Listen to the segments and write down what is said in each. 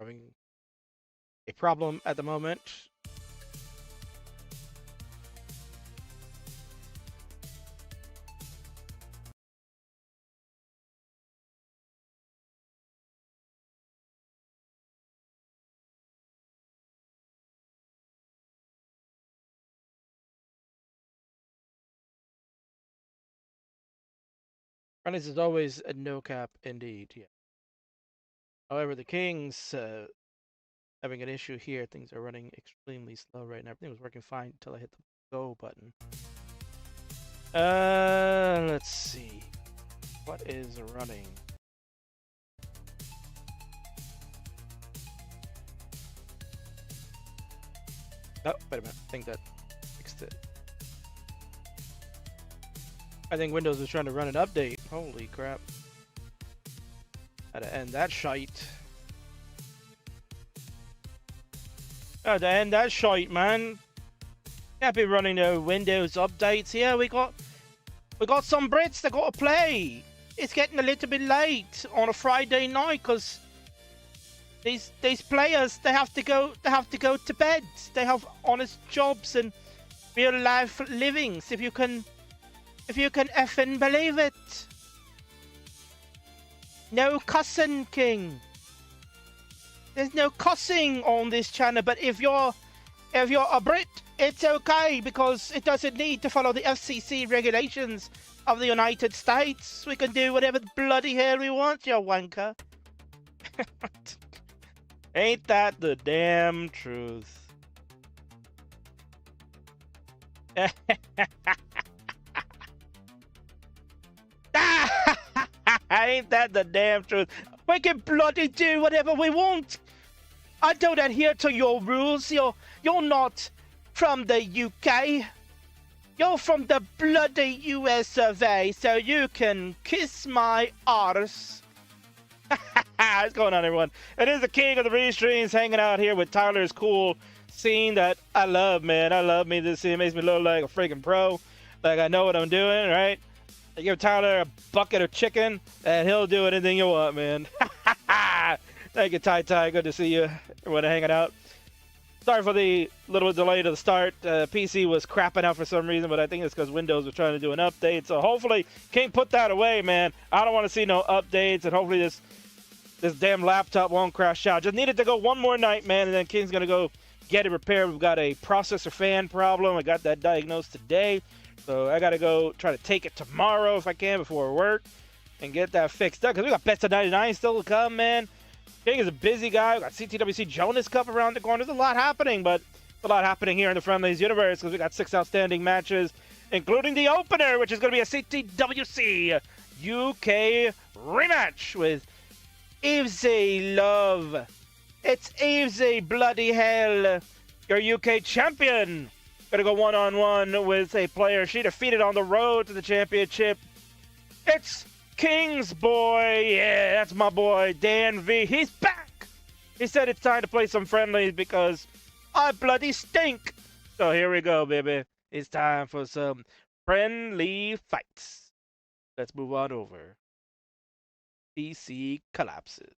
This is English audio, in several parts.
Having a problem at the moment. And this is always a no cap indeed. Yeah. However, the Kings having an issue here. Things are running extremely slow right now. Everything was working fine until I hit the go button. Let's see. What is running? Oh, wait a minute. I think that fixed it. I think Windows was trying to run an update. Holy crap. Had to end that shite. Had to end that shite, man. Can't be running no Windows updates here. We got some Brits that got to play. It's getting a little bit late on a Friday night because these players they have to go to bed. They have honest jobs and real life livings. If you can effing believe it. No cussing, King. There's no cussing on this channel, but if you're a Brit, it's okay because it doesn't need to follow the FCC regulations of the United States. We can do whatever the bloody hell we want, you wanker. Ain't that the damn truth? Ain't that the damn truth? We can bloody do whatever we want. I don't adhere to your rules. You're not from the UK. You're from the bloody US of A, so you can kiss my arse. What's going on, everyone? It is the king of the restreams hanging out here with Tyler's cool scene that I love, man. I love me this scene. It makes me look like a freaking pro. Like I know what I'm doing, right? I give Tyler a bucket of chicken, and he'll do anything you want, man. Thank you, Ty. Good to see you. Everyone hanging out. Sorry for the little delay to the start. PC was crapping out for some reason, but I think it's because Windows was trying to do an update. So hopefully, King put that away, man. I don't want to see no updates, and hopefully this damn laptop won't crash out. Just needed to go one more night, man, and then King's gonna go get it repaired. We've got a processor fan problem. I got that diagnosed today. So I got to go try to take it tomorrow if I can before work and get that fixed up. Because we got Best of 99 still to come, man. King is a busy guy. We got CTWC Jonas Cup around the corner. There's a lot happening, but a lot happening here in the Friendlies universe because we got 6 outstanding matches, including the opener, which is going to be a CTWC UK rematch with Eezy Love. It's Eezy, bloody hell, your UK champion. Gonna go one-on-one with a player she defeated on the road to the championship. It's King's boy. Yeah, that's my boy, Dan V. He's back. He said it's time to play some friendlies because I bloody stink. So here we go, baby. It's time for some friendly fights. Let's move on over. PC collapses.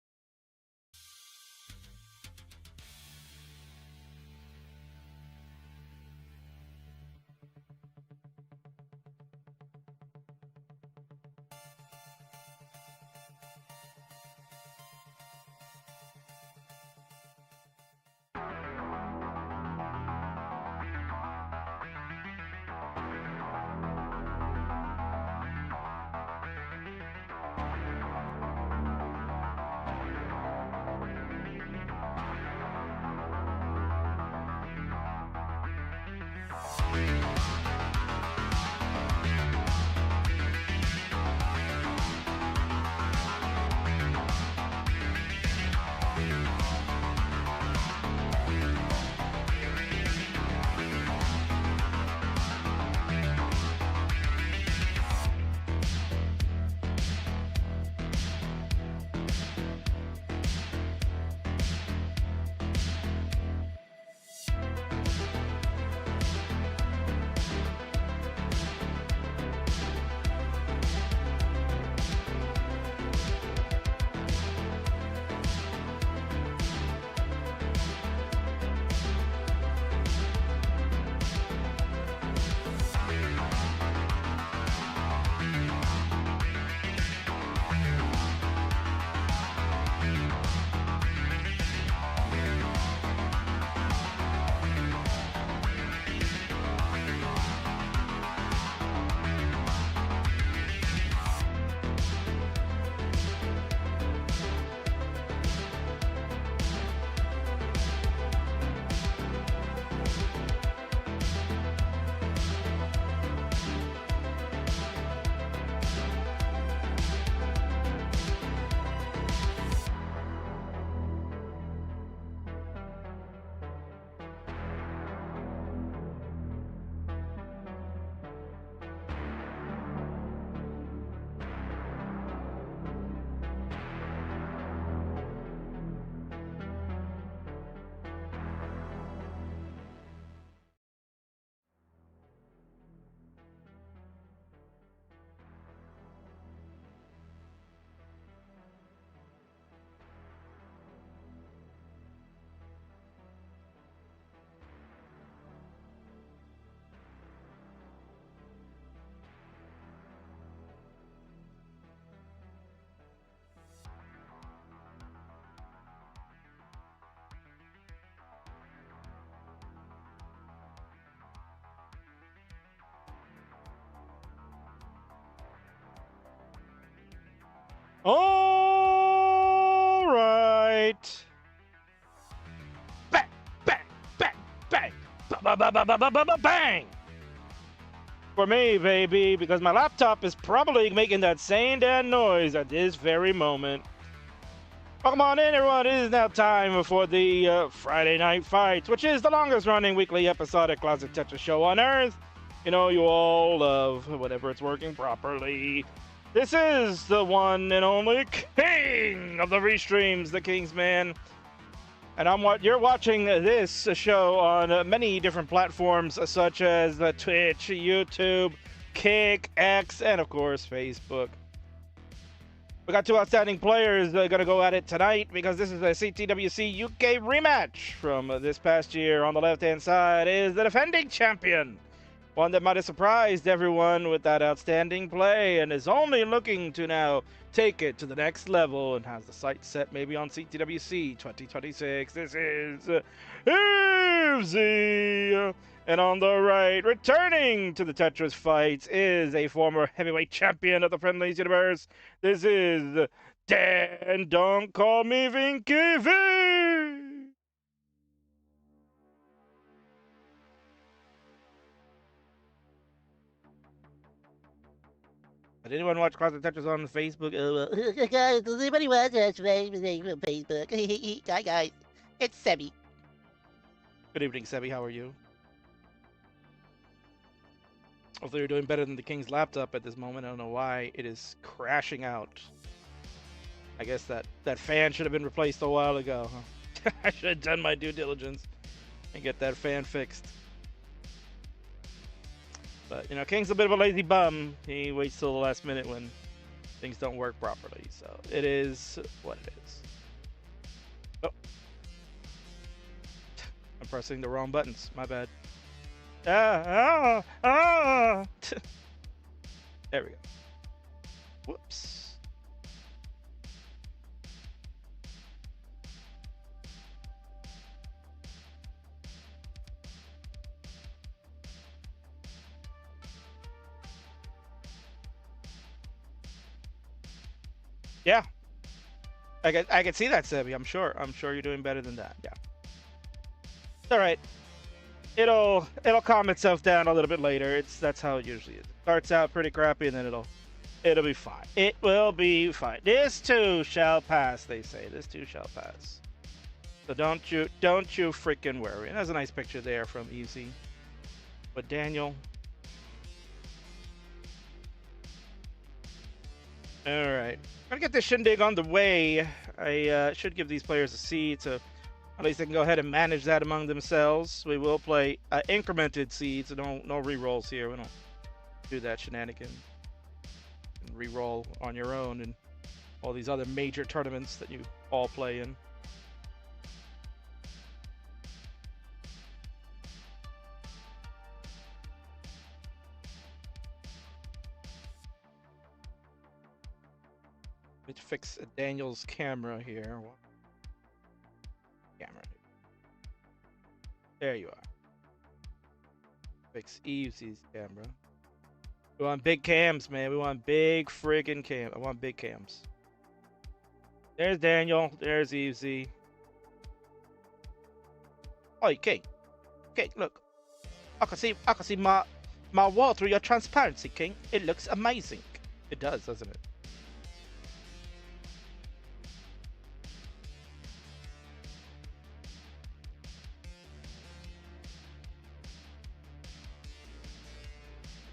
All right. Bang, bang, bang, bang. Bang. For me, baby, because my laptop is probably making that same damn noise at this very moment. Welcome on in, everyone. It is now time for the Friday Night Fights, which is the longest running weekly episodic Classic Tetris show on Earth. You know, you all love whenever it's working properly. This is the one and only king of the restreams, the Kingsman. And you're watching this show on many different platforms, such as Twitch, YouTube, Kick, X, and of course, Facebook. We got two outstanding players that are going to go at it tonight because this is a CTWC UK rematch from this past year. On the left-hand side is the defending champion, one that might have surprised everyone with that outstanding play and is only looking to now take it to the next level and has the sights set maybe on CTWC 2026. This is Eezy. And on the right, returning to the Tetris fights, is a former heavyweight champion of the Friendlies universe. This is Dan. Don't call me Vinky V. Did anyone watch Classic Tetris on Facebook? Guys, does anybody watch Facebook? Hi guys, it's Sebby. Good evening, Sebi. How are you? Hopefully you're doing better than the King's laptop at this moment. I don't know why it is crashing out. I guess that fan should have been replaced a while ago, huh? I should have done my due diligence and get that fan fixed. But, you know, King's a bit of a lazy bum. He waits till the last minute when things don't work properly. So it is what it is. Oh. I'm pressing the wrong buttons. My bad. There we go. Whoops. Yeah. I can see that, Sebby. I'm sure you're doing better than that. Yeah. It's all right. It'll calm itself down a little bit later. That's how it usually is. It starts out pretty crappy and then it'll be fine. It will be fine. This too shall pass, they say. This too shall pass. So don't you freaking worry. And there's a nice picture there from Eezy. But Daniel. Alright. Gonna get this shindig on the way. I should give these players a seed so at least they can go ahead and manage that among themselves. We will play incremented seeds, so no re-rolls here. We don't do that shenanigan. And re-roll on your own and all these other major tournaments that you all play in. Let's fix Daniel's camera here. Camera. There you are. Fix Eezy's camera. We want big cams, man. We want big friggin' cams. I want big cams. There's Daniel. There's Eezy. Oh, King. King, look. I can see my wall through your transparency, King. It looks amazing. It does, doesn't it?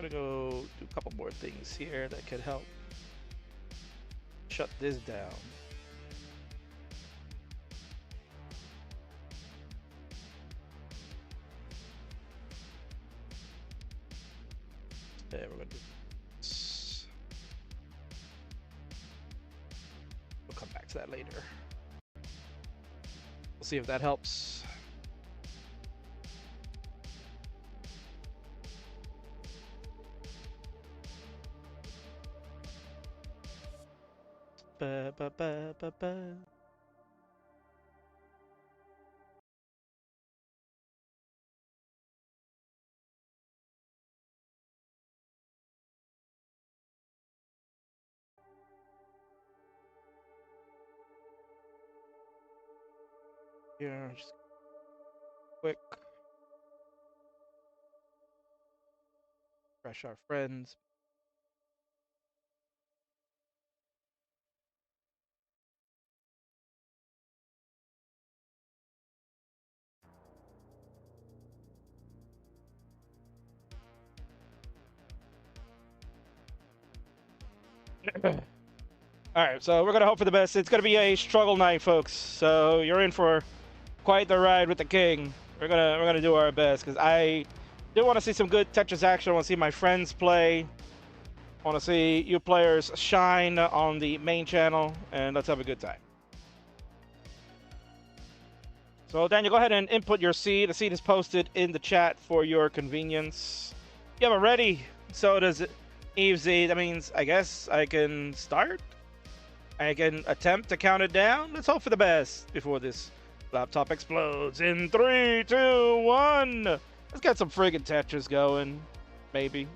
I'm gonna go do a couple more things here that could help shut this down. Yeah, we're gonna do this. We'll come back to that later. We'll see if that helps. Ba, ba, ba, ba, ba. Here, just quick. Refresh our friends. All right, so we're gonna hope for the best. It's gonna be a struggle night, folks. So you're in for quite the ride with the king. We're gonna do our best because I do want to see some good Tetris action. I want to see my friends play. I want to see you players shine on the main channel, and let's have a good time. So Daniel, go ahead and input your seed. The seed is posted in the chat for your convenience. You have it ready. So does Eezy. That means I guess I can start. I can attempt to count it down. Let's hope for the best before this laptop explodes. In 3, 2, 1. Let's get some friggin' Tetris going. Maybe.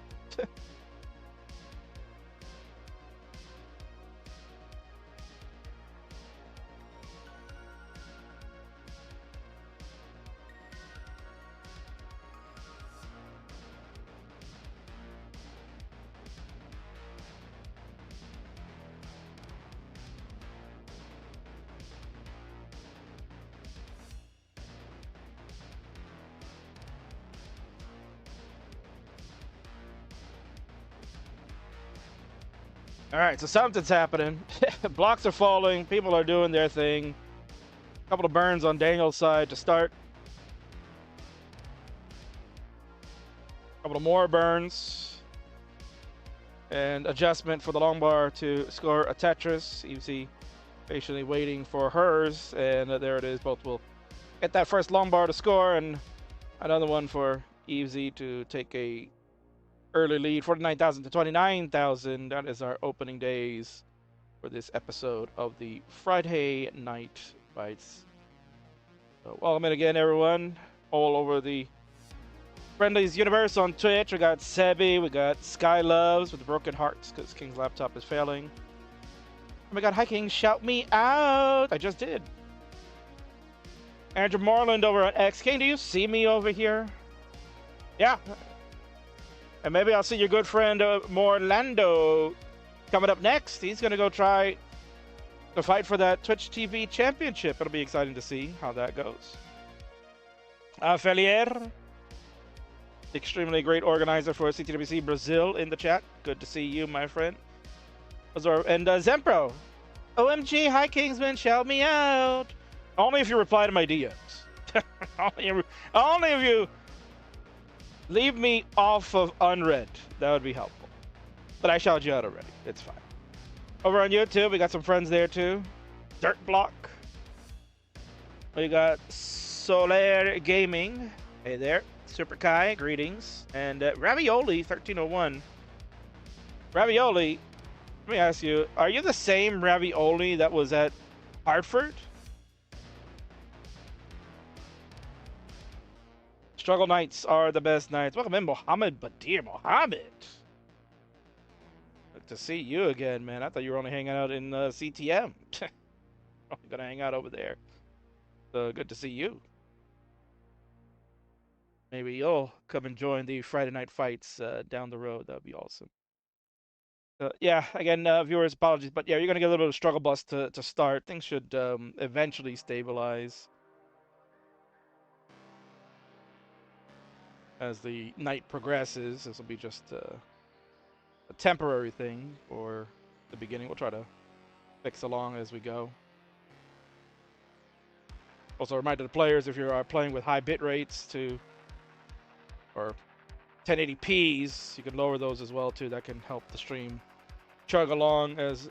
All right, so something's happening. Blocks are falling. People are doing their thing. A couple of burns on Daniel's side to start. A couple of more burns. And adjustment for the long bar to score a Tetris. Eezy patiently waiting for hers. And there it is. Both will get that first long bar to score. And another one for Eezy to take a early lead, 49,000 to 29,000. That is our opening days for this episode of the Friday Night Fights. So welcome in again, everyone, all over the Friendlies universe on Twitch. We got Sebi, we got Sky Loves with the Broken Hearts because King's laptop is failing. Oh my god, hi King, shout me out! I just did. Andrew Moreland over at X. King, do you see me over here? Yeah. And maybe I'll see your good friend Morlando coming up next. He's going to go try to fight for that Twitch TV championship. It'll be exciting to see how that goes. Felier, extremely great organizer for CTWC Brazil in the chat. Good to see you, my friend. And Zempro. OMG, hi Kingsman, shout me out. Only if you reply to my DMs. only if you leave me off of unread. That would be helpful. But I shouted you out already. It's fine. Over on YouTube, we got some friends there too. Dirt Block. We got Soler Gaming. Hey there. Super Kai, greetings. And Ravioli 1301. Ravioli, let me ask you, are you the same Ravioli that was at Hartford? Struggle nights are the best nights. Welcome in, Mohammed Badir. Mohammed. Good to see you again, man. I thought you were only hanging out in CTM. Only gonna hang out over there. So good to see you. Maybe you'll come and join the Friday night fights down the road. That would be awesome. Yeah, again, viewers, apologies, but yeah, you're gonna get a little bit of struggle bus to start. Things should eventually stabilize as the night progresses. This will be just a temporary thing for the beginning. We'll try to fix along as we go. Also, a reminder to players, if you're playing with high bit rates or 1080p's, you can lower those as well too. That can help the stream chug along as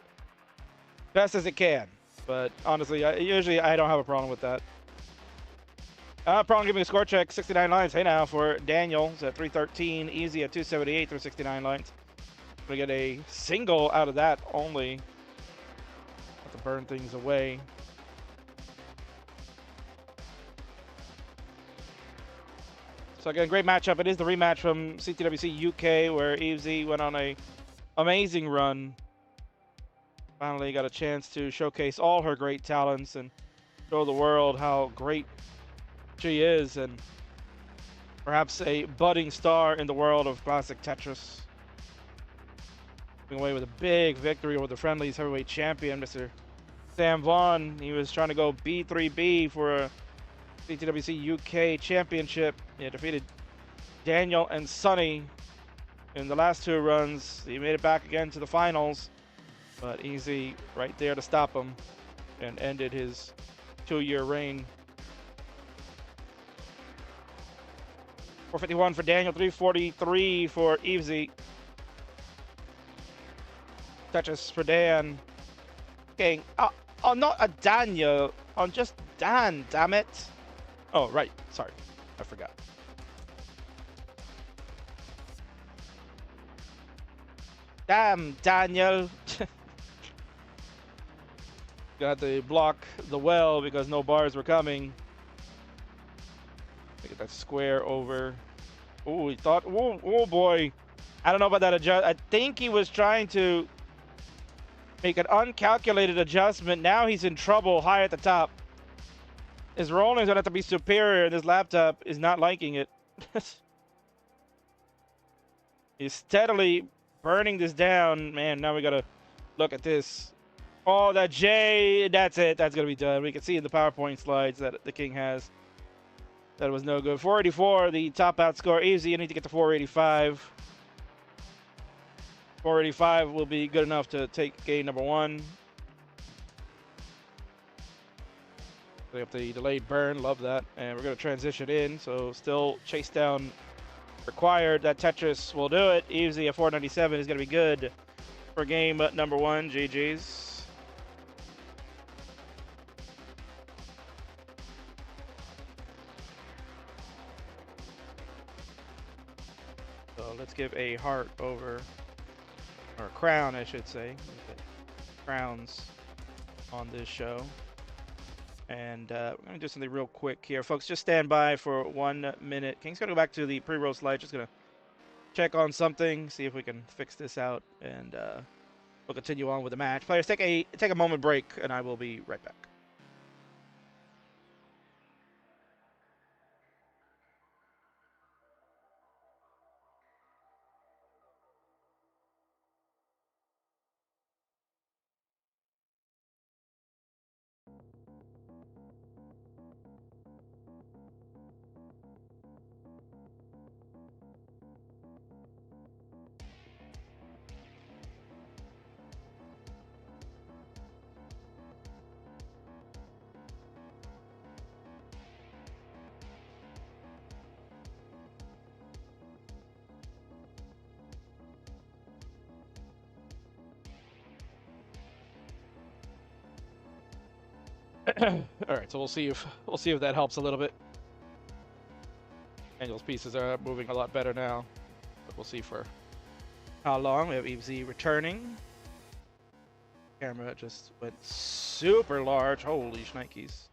best as it can. But honestly, usually I don't have a problem with that. Problem giving a score check, 69 lines. Hey now for Daniel, it's at 313, Eezy at 278 through 69 lines. We get a single out of that only. Have to burn things away. So again, great matchup. It is the rematch from CTWC UK where Eezy went on a amazing run. Finally got a chance to showcase all her great talents and show the world how great she is, and perhaps a budding star in the world of classic Tetris. Coming away with a big victory over the Friendlies heavyweight champion, Mr. Sam Vaughn. He was trying to go B3B for a CTWC UK championship. He defeated Daniel and Sonny in the last two runs. He made it back again to the finals, but Eezy right there to stop him and ended his 2-year reign. 451 for Daniel, 343 for Eezy. Touches for Dan. Okay, not a Daniel, on just Dan, damn it. Oh, right, sorry, I forgot. Damn, Daniel. Got to block the well because no bars were coming. Get that square over. Oh, he thought, oh boy. I don't know about that adjust. I think he was trying to make an uncalculated adjustment. Now he's in trouble high at the top. His rolling's gonna have to be superior, and his laptop is not liking it. He's steadily burning this down. Man, now we gotta look at this. Oh, that J, that's it. That's gonna be done. We can see in the PowerPoint slides that the King has. That was no good. 484, the top out score. Easy, you need to get to 485. 485 will be good enough to take game number one. They have the delayed burn, love that. And we're going to transition in, so still chase down required. That Tetris will do it. Easy at 497 is going to be good for game number one. GG's. So let's give a heart over, or a crown, I should say. Crowns on this show. And we're going to do something real quick here. Folks, just stand by for 1 minute. King's going to go back to the pre-roll slide. Just going to check on something, see if we can fix this out, and we'll continue on with the match. Players, take a moment break, and I will be right back. All right, so we'll see if that helps a little bit. Daniel's pieces are moving a lot better now, but we'll see for how long. We have Eezy returning. Camera just went super large. Holy shnikes!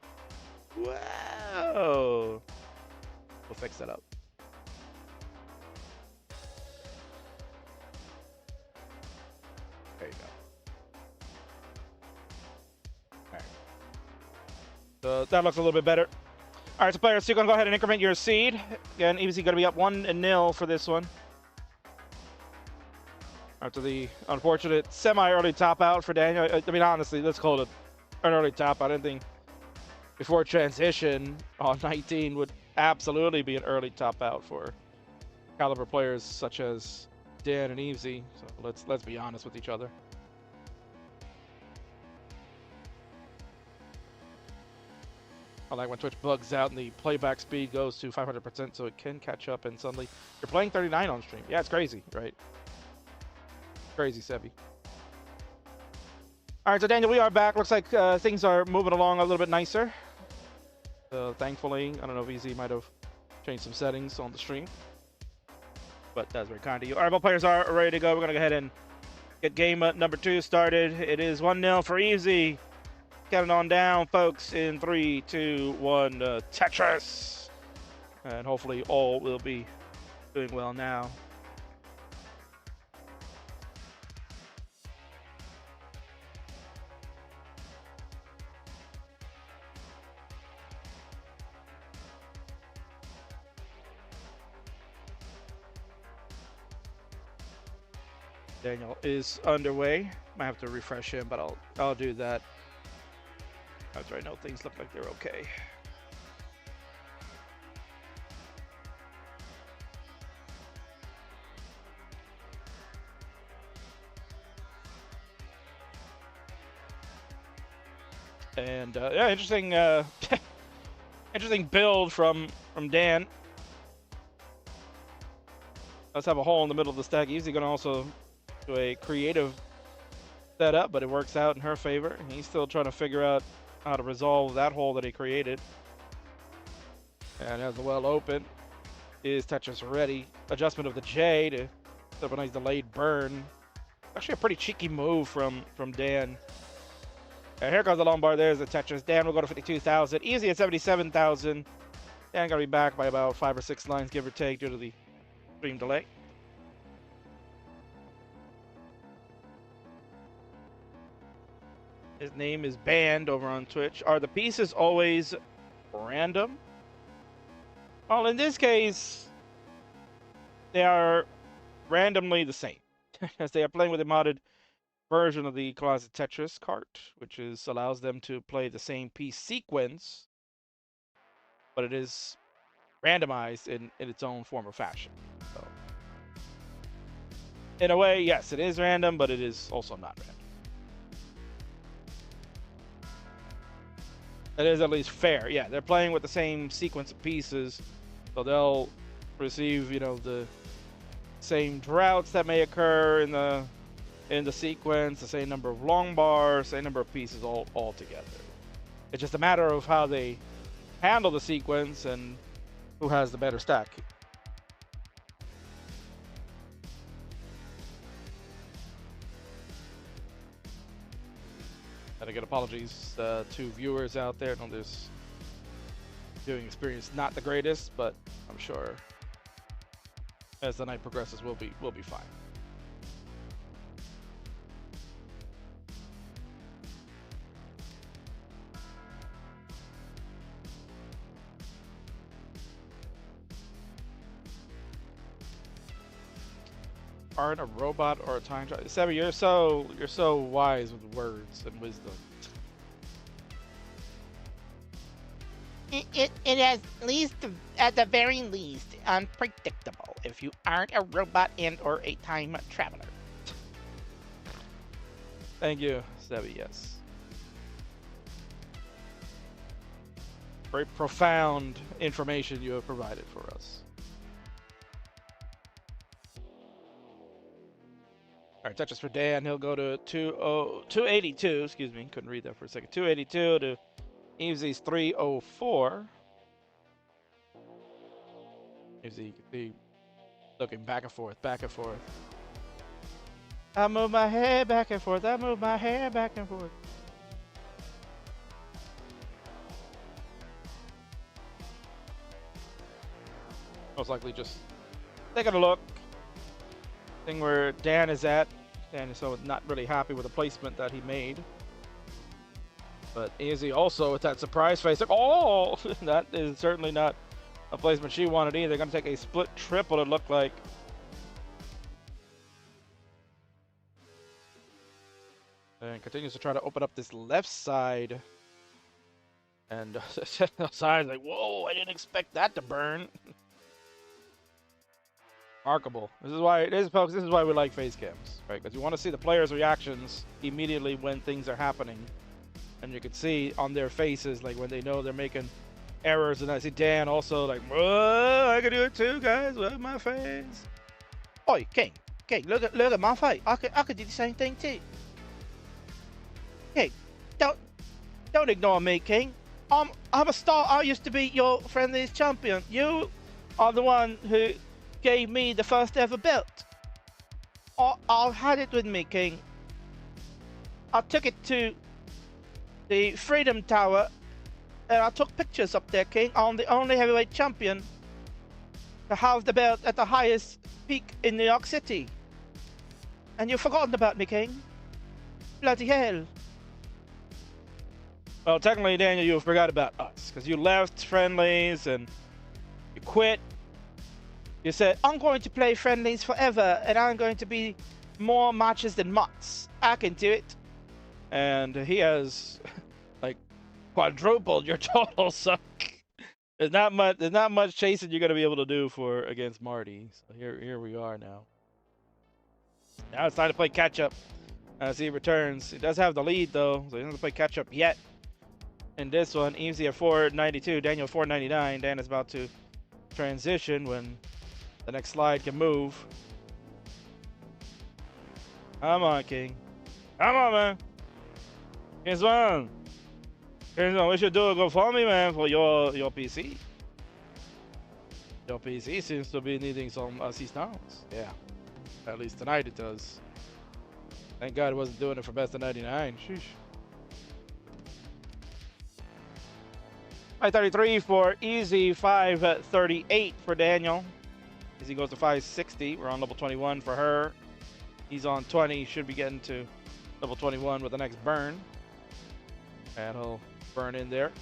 Wow. We'll fix that up. There you go. So that looks a little bit better. All right, so players, so you're going to go ahead and increment your seed. Again, Eezy going to be up 1-0 for this one. After the unfortunate semi-early top out for Daniel. I mean, honestly, let's call it an early top out. I think before transition on 19 would absolutely be an early top out for caliber players such as Dan and Eezy. So let's be honest with each other. I like when Twitch bugs out and the playback speed goes to 500%, so it can catch up, and suddenly you're playing 39 on stream. Yeah, it's crazy, right? Crazy, Sevi. All right, so Daniel, we are back. Looks like things are moving along a little bit nicer. Thankfully, I don't know if Eezy might have changed some settings on the stream, but that's very kind of you. All right, both players are ready to go. We're going to go ahead and get game number 2 started. It is 1-0 for Eezy. Counting on down, folks, in 3, 2, 1, Tetris. And hopefully all will be doing well now. Daniel is underway. Might have to refresh him, but I'll do that after I know things look like they're okay. And yeah, interesting, interesting build from Dan. Let's have a hole in the middle of the stack. Eezy gonna also do a creative setup, but it works out in her favor. He's still trying to figure out how to resolve that hole that he created. And as the well open, is Tetris ready. Adjustment of the J to set up a nice delayed burn. Actually a pretty cheeky move from Dan. And here comes the long bar. There's the Tetris. Dan will go to 52,000. Eezy at 77,000. Dan gonna be back by about 5 or 6 lines, give or take, due to the stream delay. His name is Banned over on Twitch. Are the pieces always random? Well, in this case, they are randomly the same, as they are playing with a modded version of the Closet Tetris cart, which allows them to play the same piece sequence, but it is randomized in its own form or fashion. So, in a way, yes, it is random, but it is also not random. It is at least fair. Yeah, they're playing with the same sequence of pieces, so they'll receive, the same droughts that may occur in the sequence, the same number of long bars, same number of pieces all together. It's just a matter of how they handle the sequence and who has the better stack. And again, apologies to viewers out there. I know this viewing experience not the greatest, but I'm sure as the night progresses, we'll be fine. Aren't a robot or a time traveler. Sebby, you're so wise with words and wisdom. It is at the very least unpredictable if you aren't a robot and/or a time traveler. Thank you, Sebby. Yes. Very profound information you have provided for us. All right, Tetris for Dan. He'll go to 282. Excuse me, couldn't read that for a second. 282 to Eezy's 304. Eezy, you can see looking back and forth, back and forth. I move my hair back and forth. I move my hair back and forth. Most likely just taking a look. Thing where Dan is at. Dan is so not really happy with the placement that he made. But Eezy also with that surprise face. Like, oh, that is certainly not a placement she wanted either. They're going to take a split triple, it looked like. And continues to try to open up this left side. And the side's like, whoa, I didn't expect that to burn. Remarkable. This is why, folks, this is why we like face cams, right? Because you want to see the players' reactions immediately when things are happening. And you can see on their faces, like when they know they're making errors. And I see Dan also like, whoa, I can do it too, guys. Look at my face. Oi, King, look at my face. I could do the same thing too. King, don't ignore me, King. I'm a star. I used to be your friendliest champion. You are the one who gave me the first ever belt. I had it with me, King. I took it to the Freedom Tower, and I took pictures up there, King. I'm the only heavyweight champion to have the belt at the highest peak in New York City. And you've forgotten about me, King. Bloody hell. Well, technically, Daniel, you forgot about us, because you left friendlies and you quit. You said, I'm going to play friendlies forever, and I'm going to be more matches than months. I can do it. And he has like quadrupled your total, so there's not much chasing you're gonna be able to do for against Marty. So here we are now. Now it's time to play catch up as he returns. He does have the lead though, so he doesn't play catch up yet. In this one, Eezy at 492, Daniel 499. Dan is about to transition when the next slide can move. Come on, King. Come on, man. Kingsman. Kingsman, we should do a GoFundMe, man, for your PC. Your PC seems to be needing some assistance. Yeah. At least tonight it does. Thank God it wasn't doing it for best of 99. Sheesh. 533 for Eezy, 538 for Daniel. Eezy goes to 560. We're on level 21 for her. He's on 20. Should be getting to level 21 with the next burn. And he'll burn in there.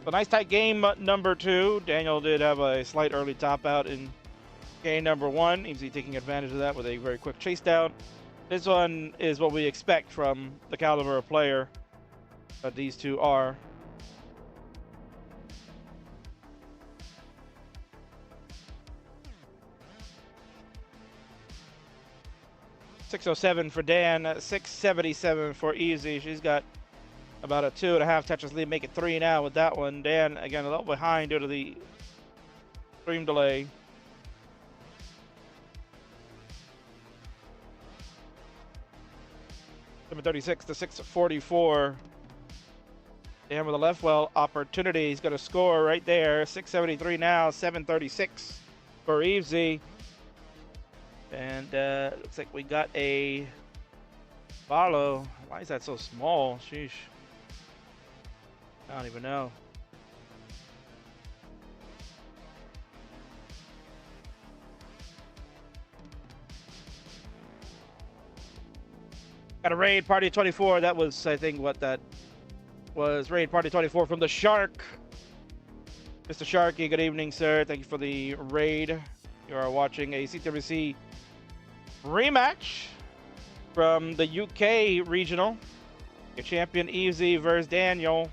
A nice tight game number 2. Daniel did have a slight early top out in game number 1. Eezy taking advantage of that with a very quick chase down. This one is what we expect from the caliber of player that these two are. 607 for Dan, 677 for Eezy. She's got about a 2.5 touches lead, make it 3 now with that one. Dan, again, a little behind due to the stream delay. Number 36 to 644. Dan with a left well opportunity. He's going to score right there. 673 now, 736 for Eezy. And looks like we got a follow. Why is that so small? Sheesh. I don't even know. Got a raid party 24. That was, I think, what that was. Raid party 24 from the Shark. Mr. Sharky, good evening, sir. Thank you for the raid. You are watching a CWC rematch from the UK regional. Your champion Eezy versus Daniel,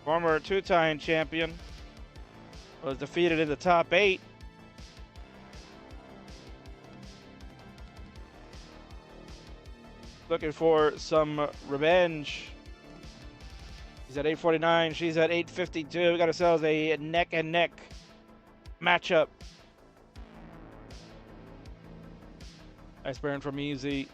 former 2-time champion, was defeated in the top 8. Looking for some revenge. He's at 849, she's at 852. We got ourselves a neck and neck matchup. Nice burn from Eezy.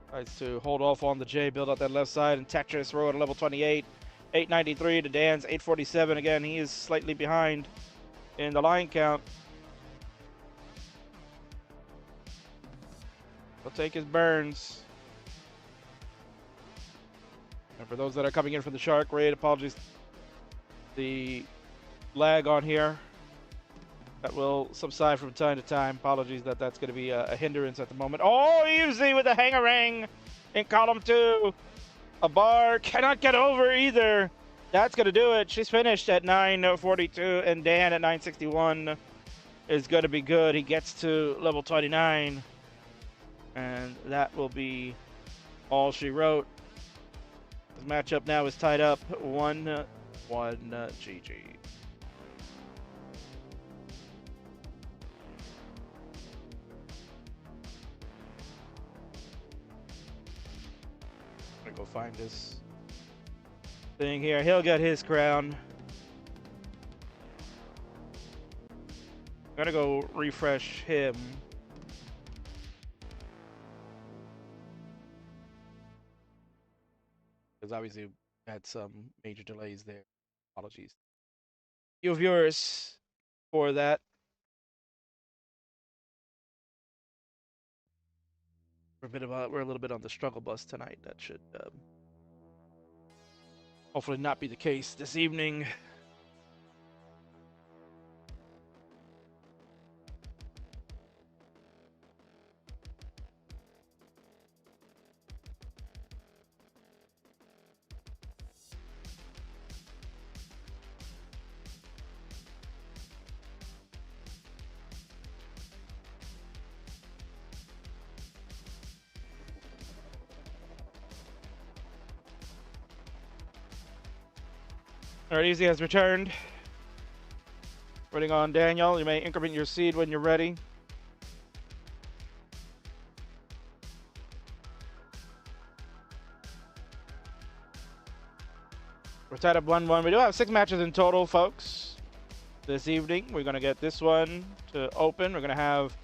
Tries to hold off on the J, build out that left side, and Tetris throw at level 28. 893 to Dan's 847. Again, he is slightly behind in the line count. He'll take his burns. And for those that are coming in from the Shark raid, apologies. The lag on here. That will subside from time to time. Apologies that that's going to be a hindrance at the moment. Oh, Eezy with a hangarang in column 2. A bar cannot get over either. That's going to do it. She's finished at 942, and Dan at 961 is going to be good. He gets to level 29, and that will be all she wrote. This matchup now is tied up 1-1 GG. Go find this thing here. He'll get his crown. I'm gonna go refresh him. Because obviously had some major delays there. Apologies. You viewers for that. We're a little bit on the struggle bus tonight. That should hopefully not be the case this evening. Alright, Eezy has returned. Waiting on Daniel. You may increment your seed when you're ready. We're tied up 1-1. We do have 6 matches in total, folks. This evening, we're going to get this one to open. We're going to have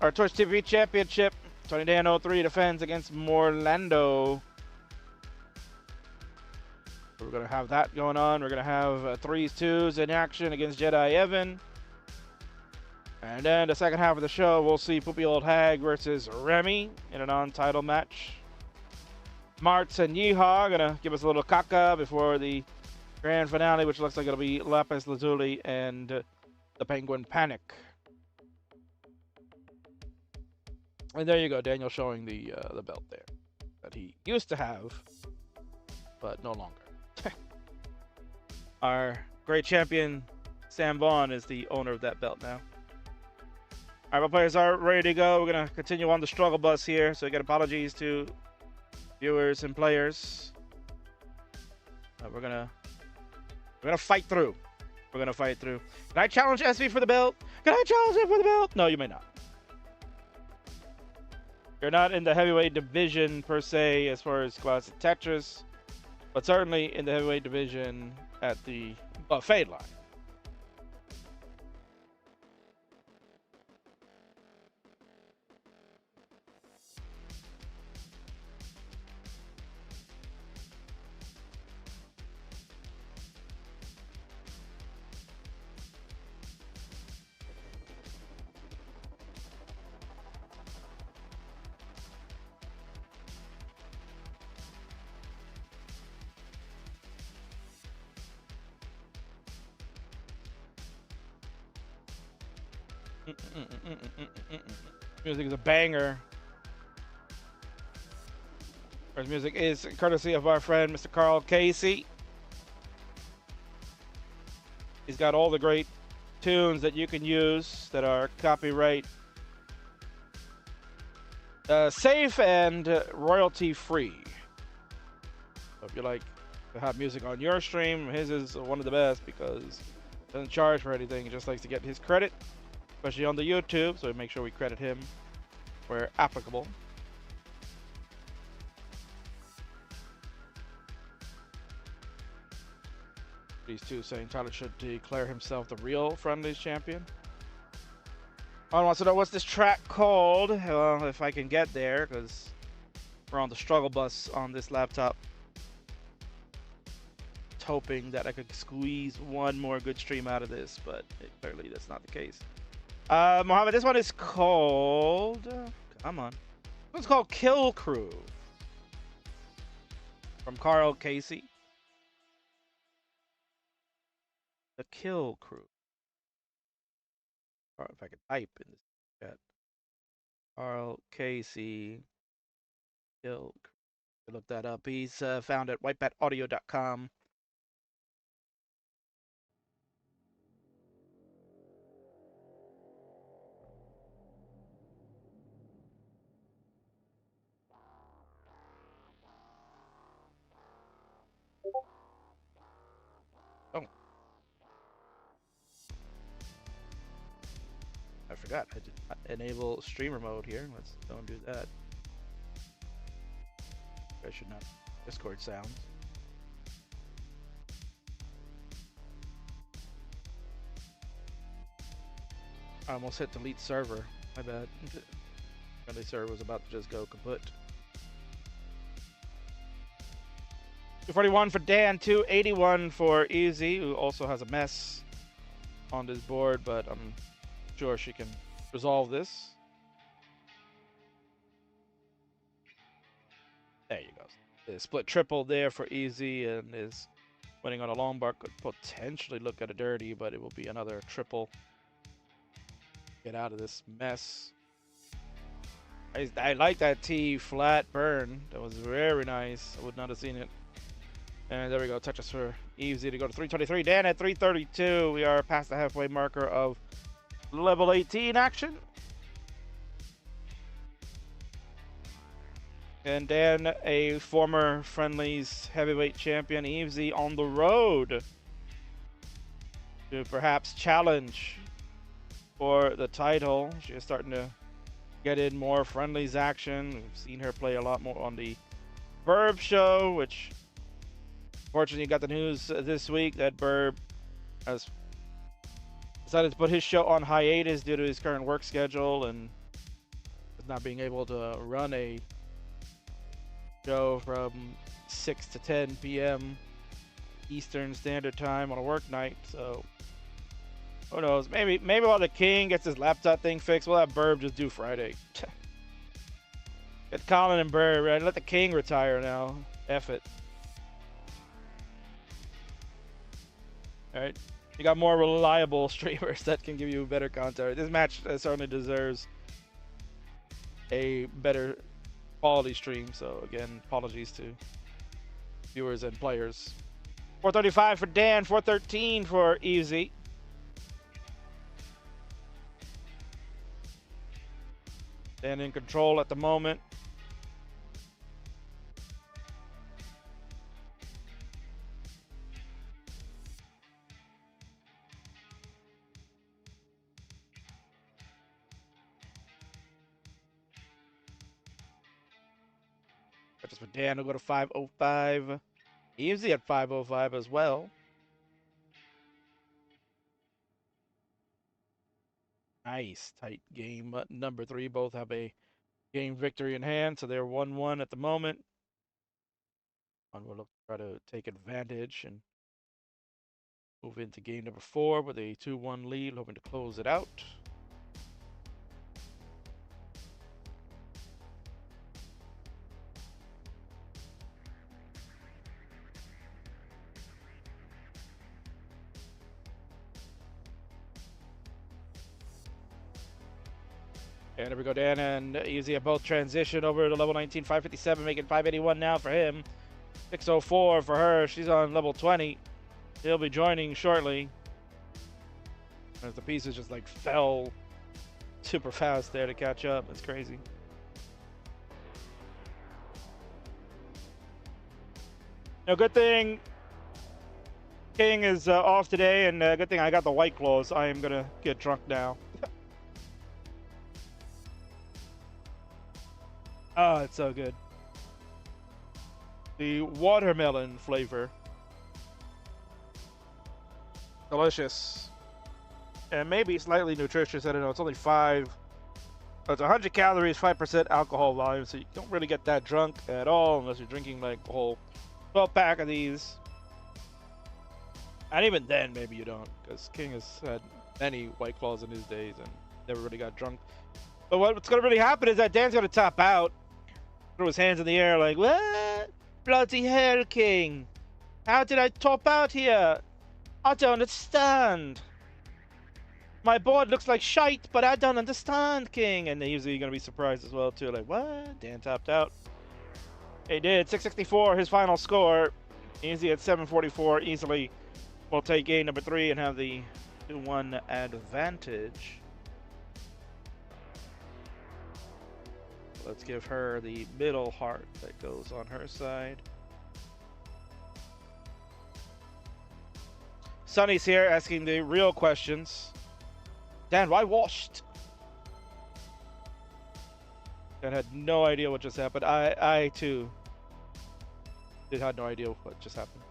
our Twitch TV Championship. Tony Dan 03 defends against Morlando. We're going to have that going on. We're going to have 3s, 2s in action against Jedi Evan. And then the second half of the show, we'll see Poopy Old Hag versus Remy in a non-title match. Martz and Yeehaw are going to give us a little caca before the grand finale, which looks like it'll be Lapis Lazuli and the Penguin Panic. And there you go, Daniel showing the belt there that he used to have, but no longer. Our great champion, Sam Vaughn, is the owner of that belt now. All right, my players are ready to go. We're going to continue on the struggle bus here, so again, apologies to viewers and players. We're gonna fight through. We're gonna fight through. Can I challenge SV for the belt? Can I challenge him for the belt? No, you may not. You're not in the heavyweight division per se as far as classic Tetris, but certainly in the heavyweight division at the buffet line. Music is a banger. Our music is courtesy of our friend Mr. Carl Casey. He's got all the great tunes that you can use that are copyright safe and royalty free. So if you like to have music on your stream, his is one of the best because he doesn't charge for anything. He just likes to get his credit, especially on the YouTube, so we make sure we credit him where applicable. These two saying Tyler should declare himself the real Friendlies champion. I want to know what's this track called. Well, if I can get there, because we're on the struggle bus on this laptop. Hoping that I could squeeze one more good stream out of this, but clearly that's not the case. Mohammed, this one is called... come on. This one's called Kill Crew. From Carl Casey. The Kill Crew. Or if I could type in this chat. Carl Casey. Kill Crew. Look that up. He's found at whitebataudio.com. Oh. I forgot. I did not enable streamer mode here. Let's don't do that. I should not. Discord sounds. I almost hit delete server. My bad. Friendly server was about to just go kaput. 241 for Dan, 281 for Eezy, who also has a mess on this board, but I'm sure she can resolve this. There you go. The split triple there for Eezy, and is winning on a long bar. Could potentially look at a dirty, but it will be another triple. Get out of this mess. I like that T flat burn. That was very nice. I would not have seen it. And there we go. Touches for Eezy to go to 323. Dan at 332. We are past the halfway marker of level 18 action. And Dan, a former Friendlies heavyweight champion. Eezy on the road to perhaps challenge for the title. She is starting to get in more friendlies action. We've seen her play a lot more on the Burb show, which unfortunately got the news this week that Burb has decided to put his show on hiatus due to his current work schedule and not being able to run a show from 6 to 10 p.m. Eastern Standard Time on a work night. So who knows? Maybe while the King gets his laptop thing fixed, we'll have Burb just do Friday. Get Colin and Burb, right? Let the King retire now. F it. All right, you got more reliable streamers that can give you better content. This match certainly deserves a better quality stream. So again, apologies to viewers and players. 435 for Dan, 413 for Eezy. Dan in control at the moment. Just for Dan, will go to 505. Eezy at 505 as well. Nice tight game. Number 3 both have a game victory in hand, so they're 1-1 at the moment. One will try to take advantage and move into game number 4 with a 2-1 lead, hoping to close it out. And there we go, Dan and Eezy have both transitioned over to level 19, 557, making 581 now for him. 604 for her. She's on level 20. He'll be joining shortly. As the pieces just like fell super fast there to catch up. It's crazy. No, good thing King is off today, and good thing I got the White Claws. I am gonna get drunk now. Oh, it's so good. The watermelon flavor. Delicious. And maybe slightly nutritious. I don't know. It's only 5. It's 100 calories, 5% alcohol volume. So you don't really get that drunk at all unless you're drinking like a whole 12-pack of these. And even then, maybe you don't. Because King has had many White Claws in his days and never really got drunk. But what's going to really happen is that Dan's going to top out. Throw his hands in the air like, what? Bloody hell, King. How did I top out here? I don't understand. My board looks like shite, but I don't understand, King. And he's going to be surprised as well, too. Like, what? Dan topped out. He did. 664, his final score. Eezy at 744. Easily will take game number 3 and have the 2-1 advantage. Let's give her the middle heart that goes on her side. Sonny's here asking the real questions. Dan, why washed? Dan had no idea what just happened. I too had no idea what just happened.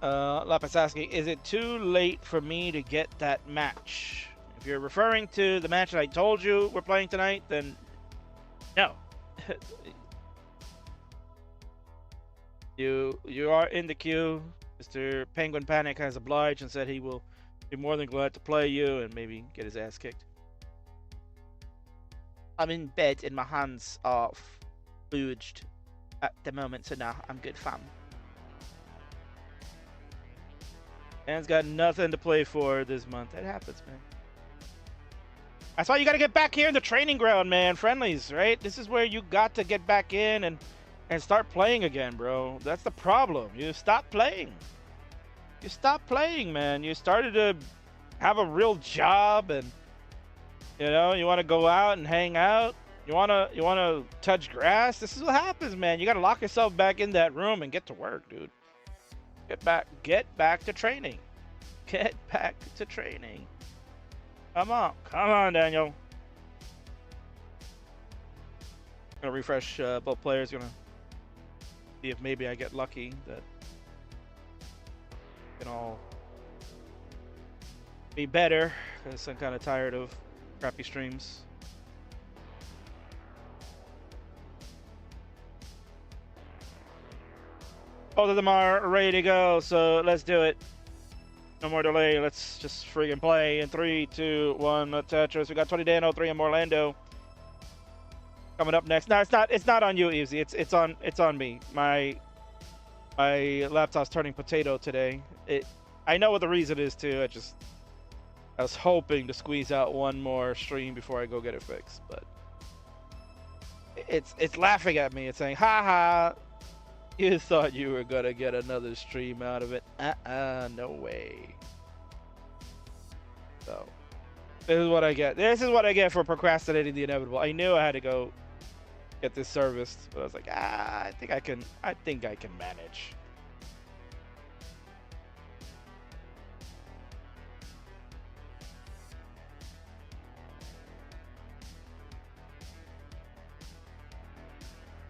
Lapis asking, is it too late for me to get that match? If you're referring to the match that I told you we're playing tonight, then no. You are in the queue. Mr. Penguin Panic has obliged and said he will be more than glad to play you and maybe get his ass kicked. I'm in bed and my hands are booged at the moment, so nah, I'm good, fam. Man's got nothing to play for this month. That happens, man. That's why you got to get back here in the training ground, man. Friendlies, right? This is where you got to get back in and start playing again, bro. That's the problem. You stopped playing. You stopped playing, man. You started to have a real job, and you know you want to go out and hang out. You wanna touch grass. This is what happens, man. You got to lock yourself back in that room and get to work, dude. Get back to training. Get back to training. Come on, Daniel. Gonna refresh both players. Gonna see if maybe I get lucky that can all be better. Cause I'm kind of tired of crappy streams. Both of them are ready to go, so let's do it. No more delay. Let's just friggin' play in 3, 2, 1. Tetris. We got 20 Dano, 3 in Orlando. Coming up next. No, it's not. It's not on you, Eezy. It's on me. My laptop's turning potato today. I know what the reason is too. I was hoping to squeeze out one more stream before I go get it fixed, but it's laughing at me. It's saying, "Ha ha, you thought you were gonna get another stream out of it? No way." So this is what I get. This is what I get for procrastinating the inevitable. I knew I had to go get this serviced, but I was like, I think I can manage.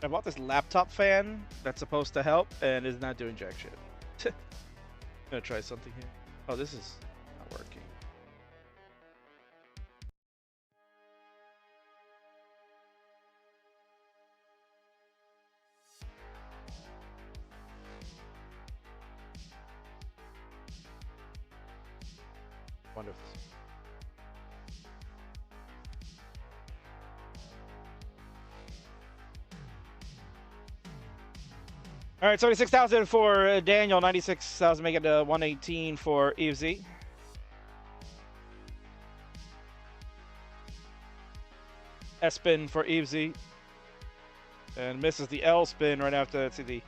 I bought this laptop fan that's supposed to help and is not doing jack shit. I'm gonna try something here. Oh, this is not working. Wonder if this... All right, 76,000 for Daniel, 96,000, make it 118 for Eezy. S spin for Eezy, and misses the L spin right after. See the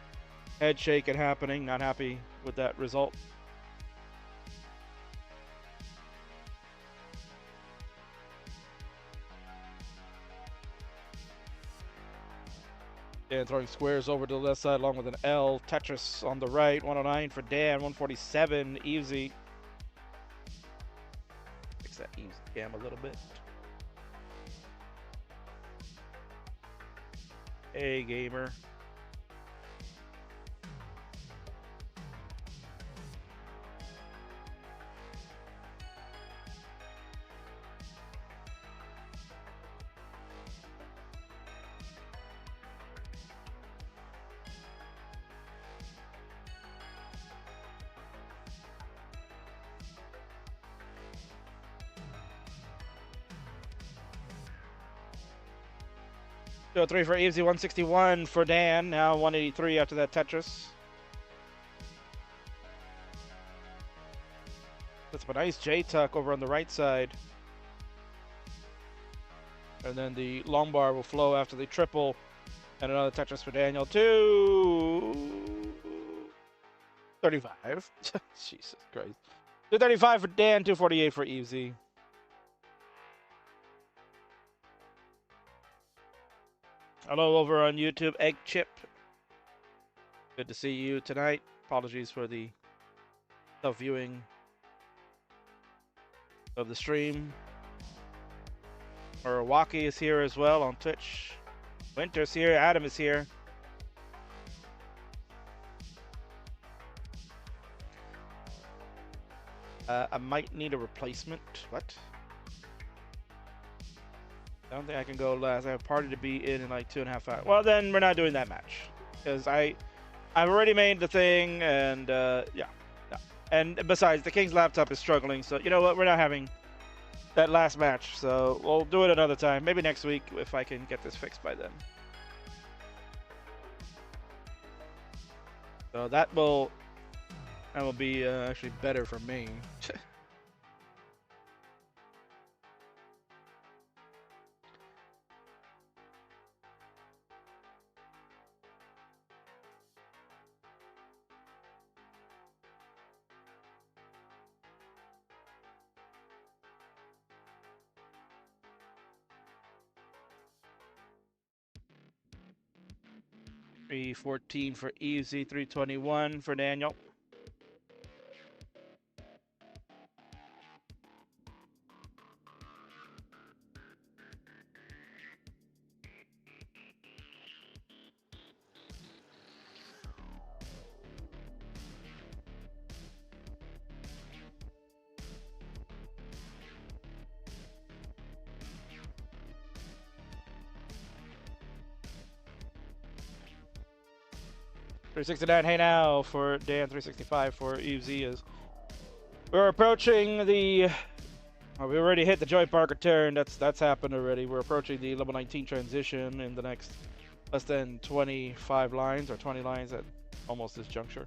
head shaking happening. Not happy with that result. Dan throwing squares over to the left side along with an L. Tetris on the right. 109 for Dan. 147 Eezy. Fix that Eezy cam a little bit. Hey, gamer. So 3 for Eezy, 161 for Dan. Now 183 after that Tetris. That's a nice J-tuck over on the right side. And then the long bar will flow after the triple. And another Tetris for Daniel. 235. Jesus Christ. 235 for Dan, 248 for Eezy. Hello over on YouTube, Egg Chip. Good to see you tonight. Apologies for the self-viewing of the stream. Urawaki is here as well on Twitch. Winter's here. Adam is here. I might need a replacement. What? I don't think I can go last. I have a party to be in like 2.5 hours. Well, then we're not doing that match because I've already made the thing, and yeah. And besides, the King's laptop is struggling, so you know what? We're not having that last match, so we'll do it another time. Maybe next week if I can get this fixed by then. So that will be actually better for me. $314 for Eezy, $321 for Daniel. 369, hey now for Dan. 365 for Eezy. Is we're approaching the. We already hit the Joy Parker turn. That's happened already. We're approaching the level 19 transition in the next less than 25 lines or 20 lines at almost this juncture.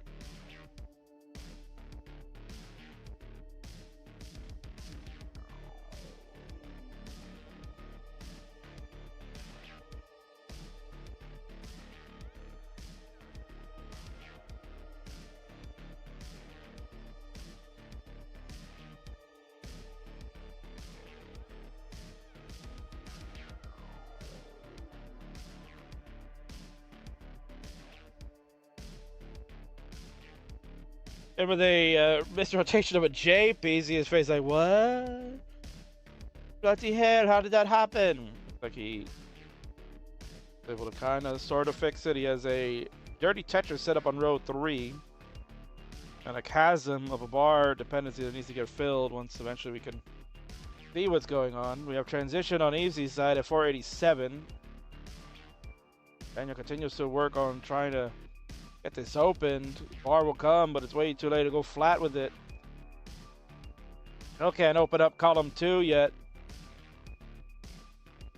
Remember they missed the rotation of a J? Eezy, his face like, what? Bloody hell, how did that happen? Like he was able to kind of sort of fix it. He has a dirty Tetris set up on row 3. And a chasm of a bar dependency that needs to get filled once eventually we can see what's going on. We have transition on Eezy's side at 487. Daniel continues to work on trying to get this opened. Bar will come, but it's way too late to go flat with it. Still can't open up column 2 yet.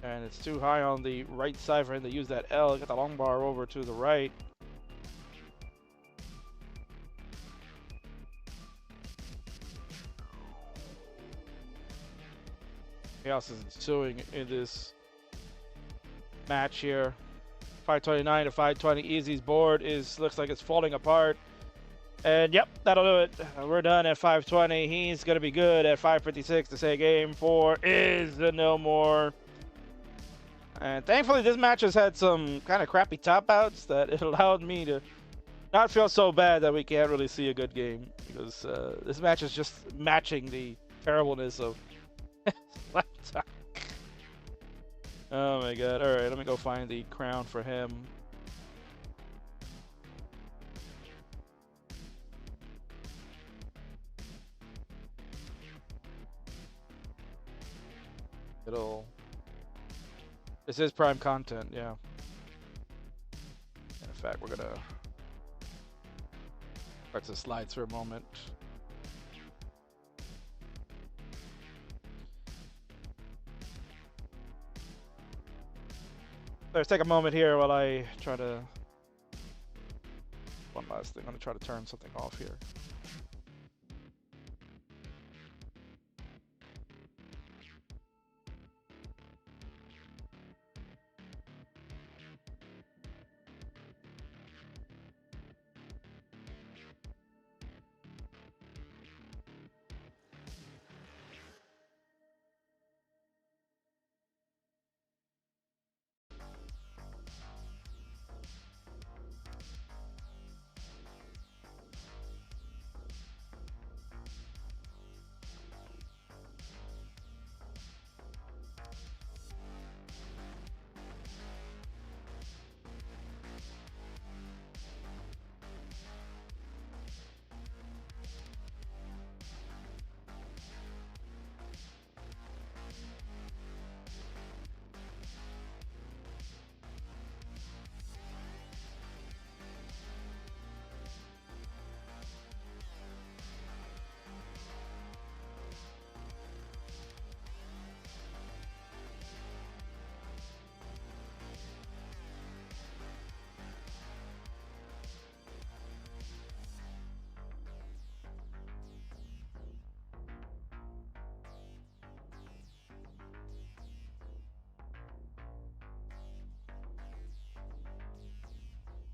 And it's too high on the right side for him to use that L. Get the long bar over to the right. Chaos is ensuing in this match here. 529 to 520. Eezy's board looks like it's falling apart. And yep, that'll do it. We're done at 520. He's going to be good at 556 to say game 4 is the no more. And thankfully, this match has had some kind of crappy top outs that it allowed me to not feel so bad that we can't really see a good game. Because this match is just matching the terribleness of laptop. Oh my god. Alright, let me go find the crown for him. This is prime content, yeah. And in fact, we're gonna start the slides for a moment. Let's take a moment here while I try to. One last thing. I'm gonna try to turn something off here.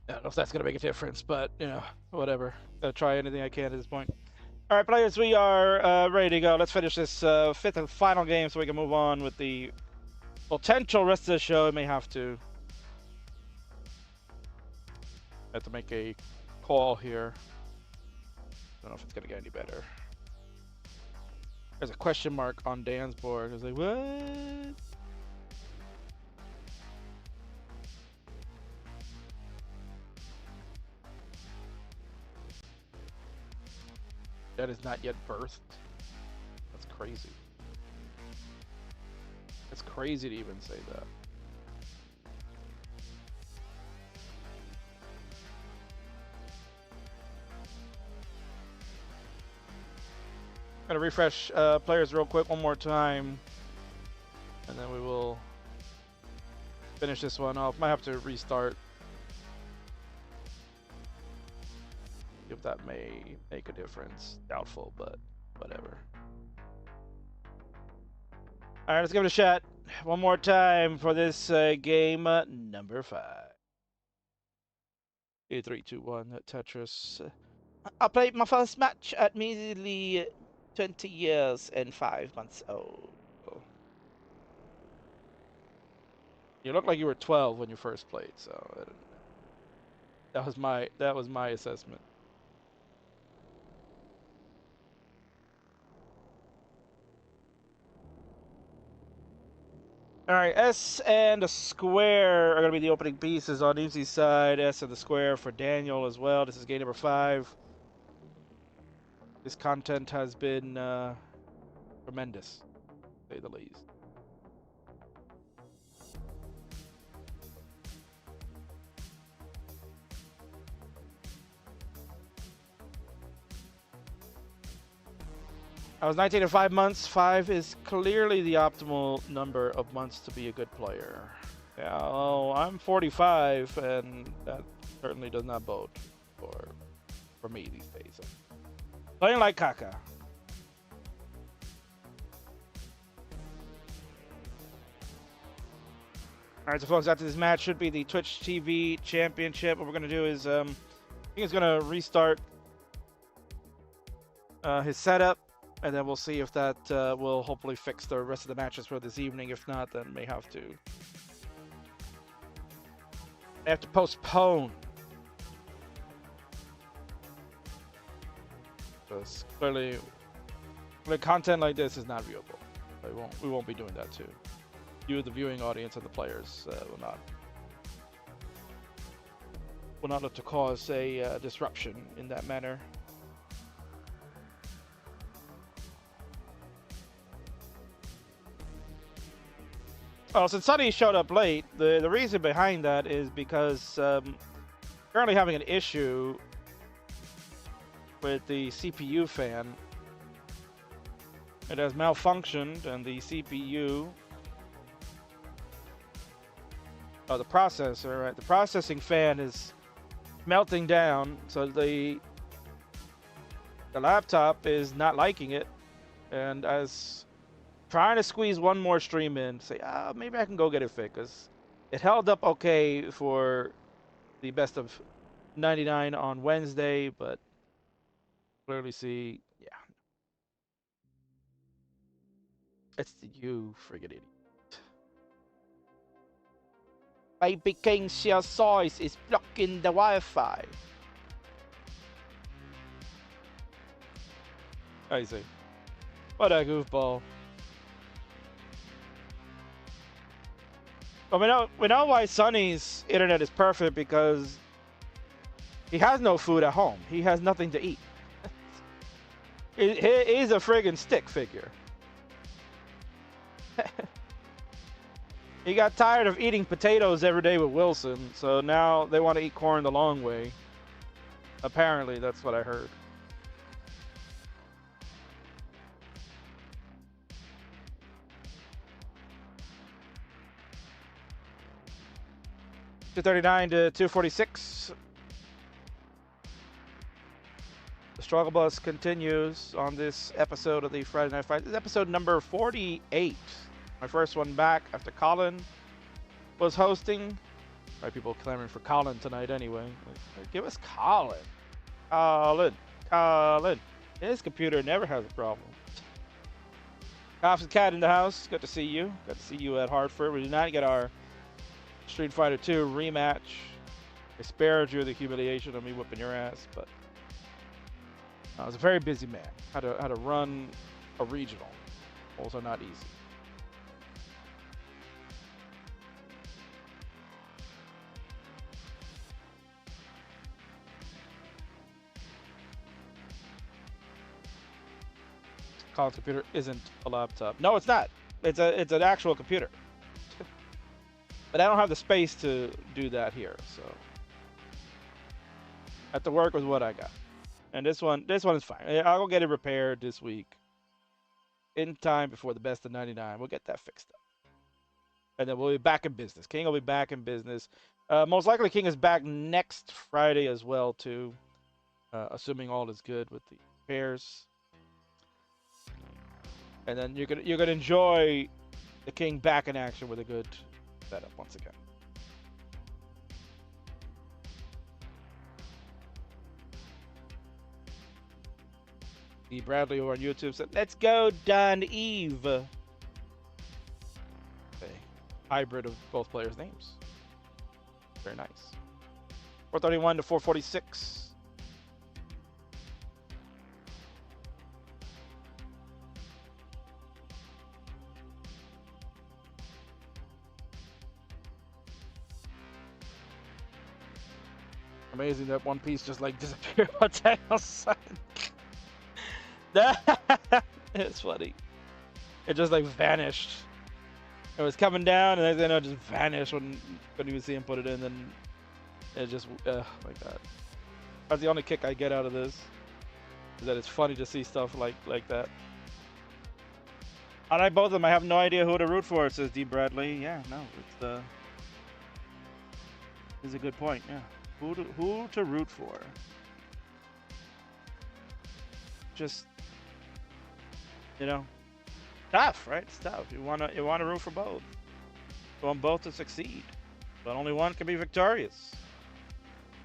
I don't know if that's going to make a difference, but, you know, whatever. Gotta try anything I can at this point. All right, players, we are ready to go. Let's finish this fifth and final game so we can move on with the potential rest of the show. I may have to make a call here. I don't know if it's going to get any better. There's a question mark on Dan's board. I was like, what? That is not yet birthed. That's crazy. That's crazy to even say that. Gonna refresh players real quick one more time, and then we will finish this one off. Might have to restart. If that may make a difference. Doubtful, but whatever. All right, let's give it a shot one more time for this game number 5. 8, 3, 2, 1, Tetris. I played my first match at measly 20 years and 5 months old. You look like you were 12 when you first played, so that was my assessment. All right, S and the square are going to be the opening pieces on Eezy's side. S and the square for Daniel as well. This is game number 5. This content has been tremendous, to say the least. I was 19 and 5 months. 5 is clearly the optimal number of months to be a good player. Yeah, well, I'm 45, and that certainly does not bode for me these days. So, playing like Kaka. All right, so folks, after this match should be the Twitch TV Championship. What we're going to do is, I think he's going to restart his setup. And then we'll see if that will hopefully fix the rest of the matches for this evening. If not, then may have to postpone. Because clearly, content like this is not viewable. We won't be doing that too. You, the viewing audience, and the players will not look to cause a disruption in that manner. Well, since Sunny showed up late, the reason behind that is because currently having an issue with the CPU fan. It has malfunctioned, and the CPU, the processor, right? The processing fan is melting down, so the laptop is not liking it, and as trying to squeeze one more stream in, say, maybe I can go get it fixed, because it held up okay for the best of 99 on Wednesday, but clearly see, yeah, it's you friggin' idiot. Baby King's your size is blocking the Wi-Fi. I see. What a goofball. But we know why Sonny's internet is perfect, because he has no food at home. He has nothing to eat. He's a friggin' stick figure. He got tired of eating potatoes every day with Wilson, so now they want to eat corn the long way. Apparently, that's what I heard. $239 to $246. The struggle bus continues on this episode of the Friday Night Fight. This is episode number 48. My first one back after Colin was hosting. Right, people clamoring for Colin tonight anyway. Give us Colin. Colin. His computer never has a problem. Cops and Cat in the house. Good to see you. Good to see you at Hartford. We did not get our Street Fighter 2 rematch. I spared you the humiliation of me whipping your ass, but I was a very busy man. Had to run a regional. Also not easy. Colin's computer isn't a laptop. No, it's not. It's an actual computer. But I don't have the space to do that here, so I have to work with what I got. And this one is fine. I'll go get it repaired this week. in time before the best of 99. We'll get that fixed up. And then we'll be back in business. King will be back in business. Most likely King is back next Friday as well, too. Assuming all is good with the pairs. And then you're gonna enjoy the King back in action with a good setup once again. The Bradley over on YouTube said, "Let's go, Don Eve." A hybrid of both players' names. Very nice. 431 to 446. Amazing that one piece just like disappeared on Daniel's side. It's funny. It just like vanished. It was coming down and then it just vanished when couldn't even see him put it in. Then it just like that. That's the only kick I get out of this. Is that it's funny to see stuff like that. I like both of them. I have no idea who to root for, says D. Bradley. Yeah, no, it's is a good point. Yeah, who to root for? Just tough, right? It's tough. You wanna root for both. You want both to succeed, but only one can be victorious.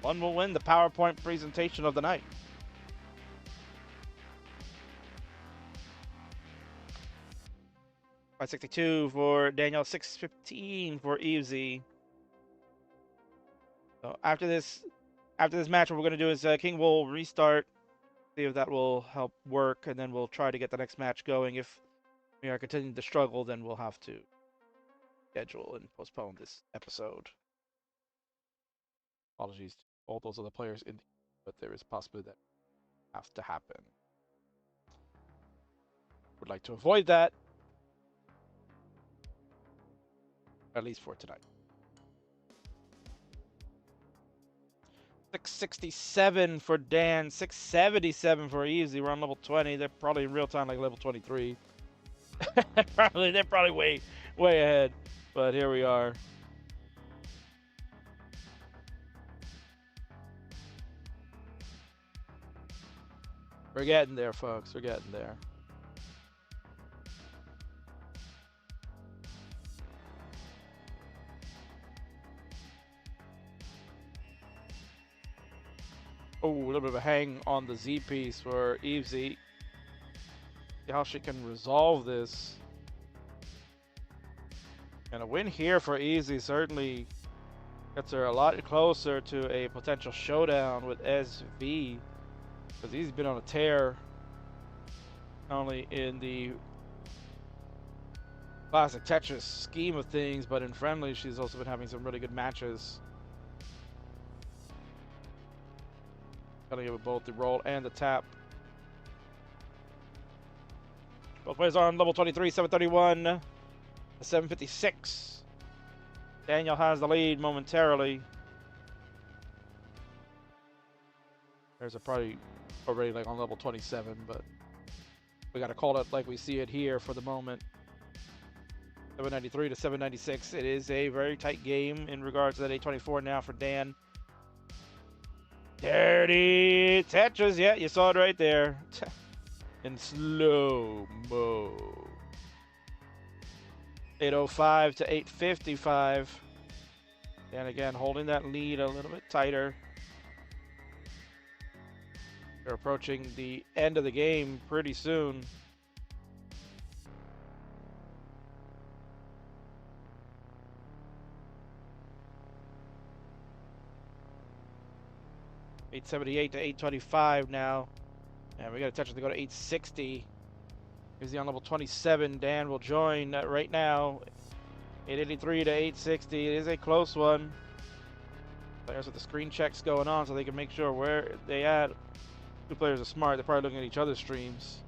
One will win the PowerPoint presentation of the night. $562 for Daniel, $615 for Eezy. So after this match, what we're gonna do is King will restart, see if that will help work, and then we'll try to get the next match going. If we are continuing to struggle, then we'll have to schedule and postpone this episode. Apologies to all those other players but there is a possibility that have to happen. Would like to avoid that, at least for tonight. 667 for Dan, 677 for Eezy. We're on level 20. They're probably in real time like level 23. They're probably way ahead. But here we are. We're getting there, folks. We're getting there. Oh, a little bit of a hang on the Z piece for Eezy. See how she can resolve this. And a win here for Eezy certainly gets her a lot closer to a potential showdown with SV. Because he's been on a tear. Not only in the classic Tetris scheme of things, but in friendly, she's also been having some really good matches. Gotta give it both the roll and the tap. Both players are on level 23, 731, 756. Daniel has the lead momentarily. There's a probably already like on level 27, but we gotta call it like we see it here for the moment. 793 to 796. It is a very tight game in regards to that 824 now for Dan. Dirty Tetris, yeah, you saw it right there. In slow-mo. 805 to 855. And again, holding that lead a little bit tighter. They're approaching the end of the game pretty soon. $878 to $825 now. And we got a touch to go to 860. Here's the on level 27. Dan will join right now. 883 to 860. It is a close one. Players with the screen checks going on so they can make sure where they at. Two players are smart. They're probably looking at each other's streams.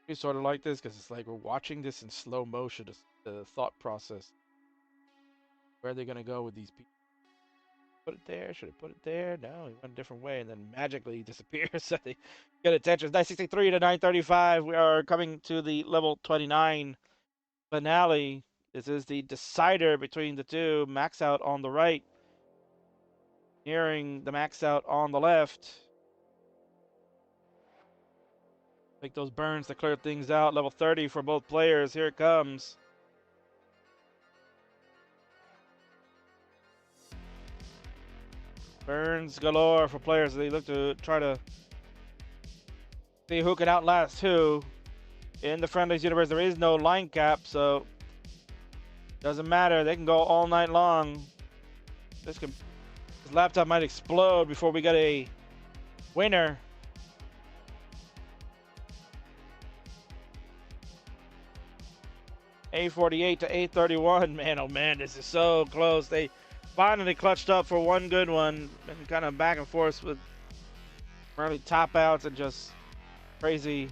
We sort of like this because it's like we're watching this in slow motion, the thought process. Where are they going to go with these people? Put it there. Should have put it there. No, he went a different way and then magically disappears. So they get attention. 963 to 935. We are coming to the level 29 finale. This is the decider between the two. Max out on the right. Nearing the max out on the left. Make those burns to clear things out. Level 30 for both players. Here it comes. Burns galore for players as they look to try to see who can outlast who. In the friendlies universe, there is no line cap, so doesn't matter. They can go all night long. This laptop might explode before we get a winner. A48 to A31. Man, oh man, this is so close. They finally clutched up for one good one. Been kind of back and forth with early top outs and just crazy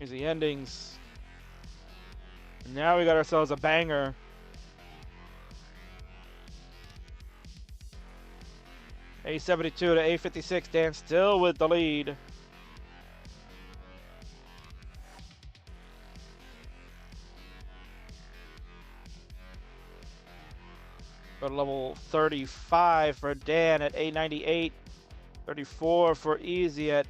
endings. And now we got ourselves a banger. A72 to A56. Dan still with the lead. Go to level 35 for Dan at A98. 34 for Eezy at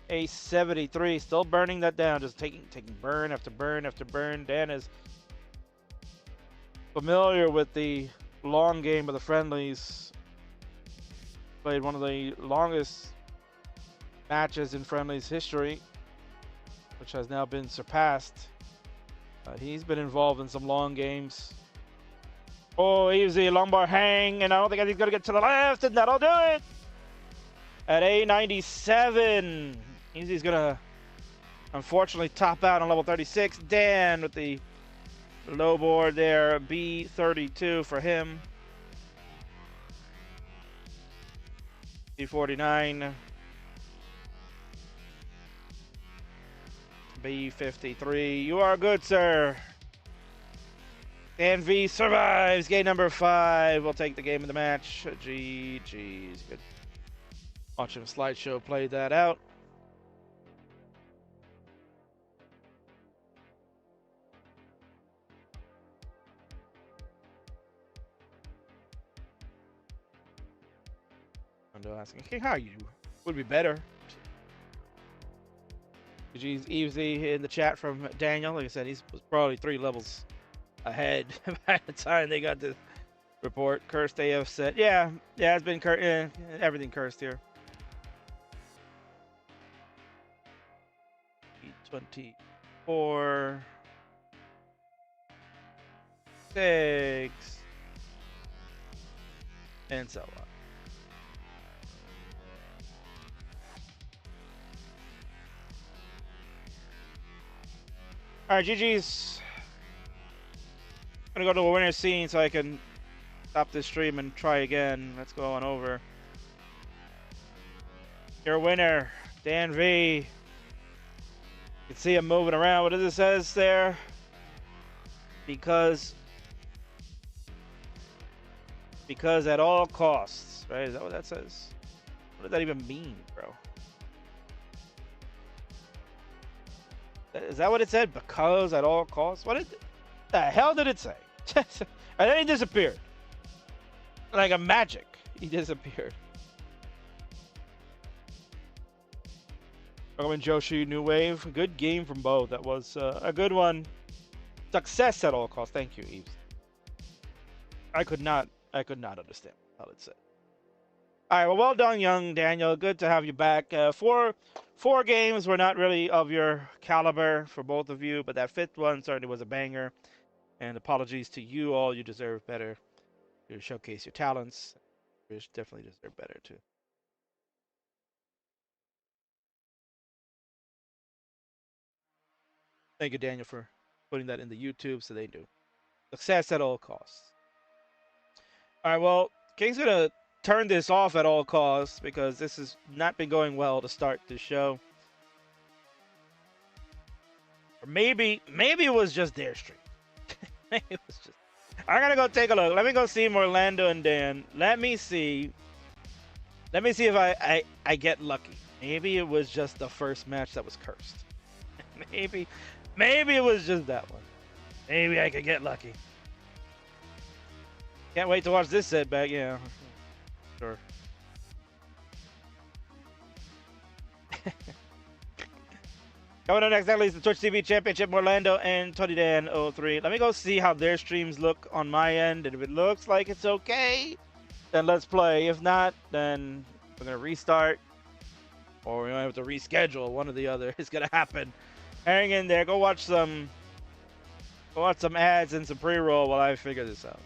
A73. Still burning that down. Just taking burn after burn after burn. Dan is familiar with the long game of the friendlies. Played one of the longest matches in friendlies history, which has now been surpassed. He's been involved in some long games. Oh, Eezy, lumbar hang, and I don't think he's going to get to the left, and that'll do it. At A97, Eezy's going to unfortunately top out on level 36. Dan with the low board there, B32 for him. B49. B53. You are good, sir. Dan V survives. Game number 5. We'll take the game of the match. GG's. Good. Watching a slideshow play that out. I'm asking, okay, how you would be better. GG's Eezy in the chat from Daniel. Like I said, he was probably 3 levels ahead by the time they got the report. Cursed AF set. Yeah, it's been everything cursed here. 24 6 and so on. All right, GG's. I'm gonna go to a winner scene so I can stop this stream and try again. Let's go on over. Your winner, Dan V. You can see him moving around. What does it says there? Because at all costs, right? Is that what that says? What does that even mean, bro? Is that what it said? Because at all costs? What the hell did it say? And then he disappeared. Like a magic, he disappeared. Roman Joshi, New Wave. Good game from both. That was a good one. Success at all costs. Thank you, Eves. I could not understand how it said. All right, well done, young Daniel. Good to have you back. Four games were not really of your caliber for both of you, but that 5th one certainly was a banger. And apologies to you all. You deserve better. You showcase your talents. You definitely deserve better too. Thank you, Daniel, for putting that in the YouTube so they do. Success at all costs. All right, well, King's going to turn this off at all costs because this has not been going well to start this show. Or maybe it was just their stream. Maybe it was just I'm gonna go take a look. Let me go see Orlando and Dan. Let me see. Let me see if I get lucky. Maybe it was just the first match that was cursed. maybe maybe it was just that one. Maybe I could get lucky. Can't wait to watch this setback. Yeah, sure. Coming up next, is the Twitch TV Championship, Orlando and Tony Dan 03. Let me go see how their streams look on my end, and if it looks like it's okay, then let's play. If not, then we're gonna restart, or we're gonna have to reschedule. One or the other is gonna happen. Hang in there. Go watch some ads and some pre-roll while I figure this out.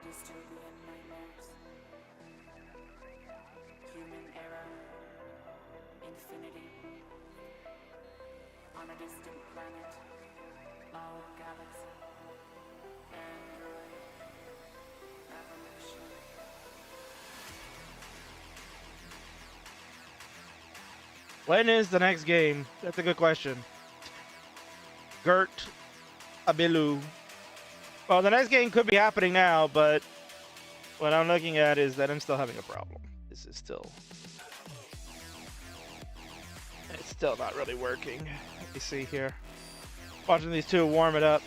dystopian nightmares. Human era. Infinity. On a distant planet. Our galaxy. Android. Evolution. When is the next game? That's a good question. Gert Abilu. Well, the next game could be happening now, but what I'm looking at is that I'm still having a problem. This is still... It's still not really working. Let me see here. Watching these two warm it up.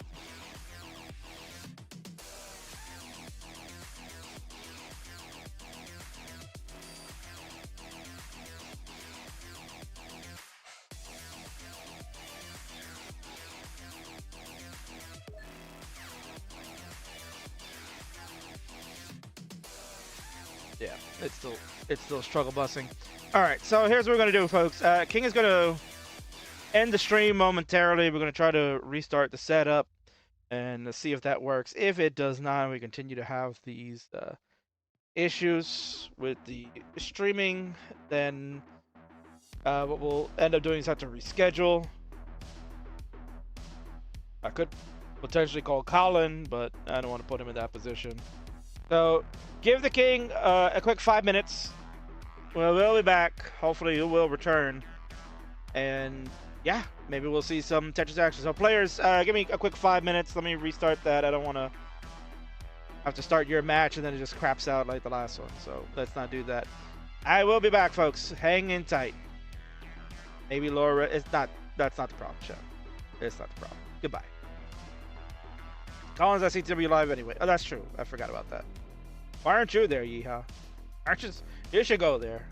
Yeah, it's still struggle busing. All right, so here's what we're gonna do, folks. King is gonna end the stream momentarily. We're gonna try to restart the setup and see if that works. If it does not, we continue to have these issues with the streaming, then what we'll end up doing is have to reschedule. I could potentially call Colin, but I don't want to put him in that position. So give the King a quick 5 minutes. We'll be back. Hopefully he will return. And yeah, maybe we'll see some Tetris action. So players, give me a quick 5 minutes. Let me restart that. I don't want to have to start your match and then it just craps out like the last one. So let's not do that. I will be back, folks. Hang in tight. Maybe Laura, that's not the problem, Chef. It's not the problem. Goodbye. Collins, I see to be live anyway. Oh, that's true. I forgot about that. Why aren't you there, Yeehaw? You should go there.